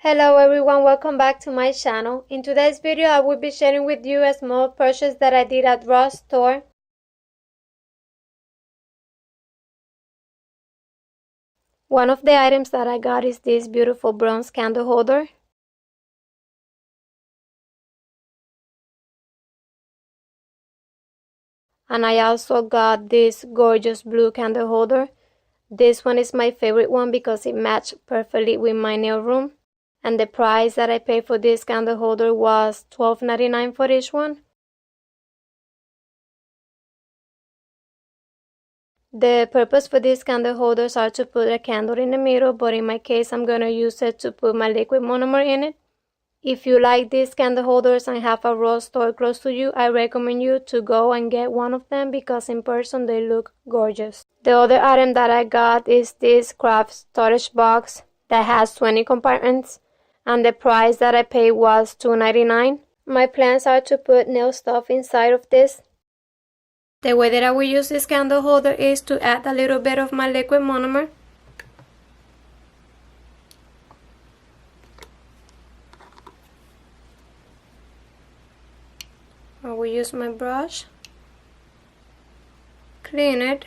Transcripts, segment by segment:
Hello everyone, welcome back to my channel. In today's video I will be sharing with you a small purchase that I did at Ross store. One of the items that I got is this beautiful bronze candle holder. And I also got this gorgeous blue candle holder. This one is my favorite one because it matched perfectly with my nail room. And the price that I paid for this candle holder was $12.99 for each one. The purpose for these candle holders are to put a candle in the middle, but in my case I'm going to use it to put my liquid monomer in it. If you like these candle holders and have a Ross store close to you, I recommend you to go and get one of them because in person they look gorgeous. The other item that I got is this craft storage box that has 20 compartments, and the price that I paid was $2.99. My plans are to put nail stuff inside of this. The way that I will use this candle holder is to add a little bit of my liquid monomer. I will use my brush, clean it,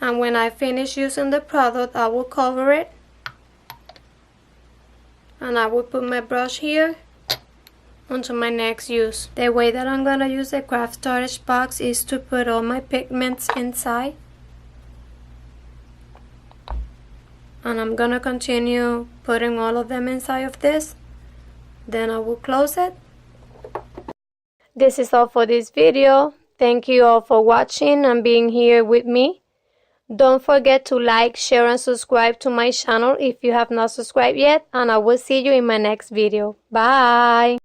and when I finish using the product I will cover it, and I will put my brush here onto my next use. The way that I'm gonna use the craft storage box is to put all my pigments inside, and I'm gonna continue putting all of them inside of this. Then I will close it. This is all for this video. Thank you all for watching and being here with me. Don't forget to like, share and subscribe to my channel if you have not subscribed yet, and I will see you in my next video. Bye!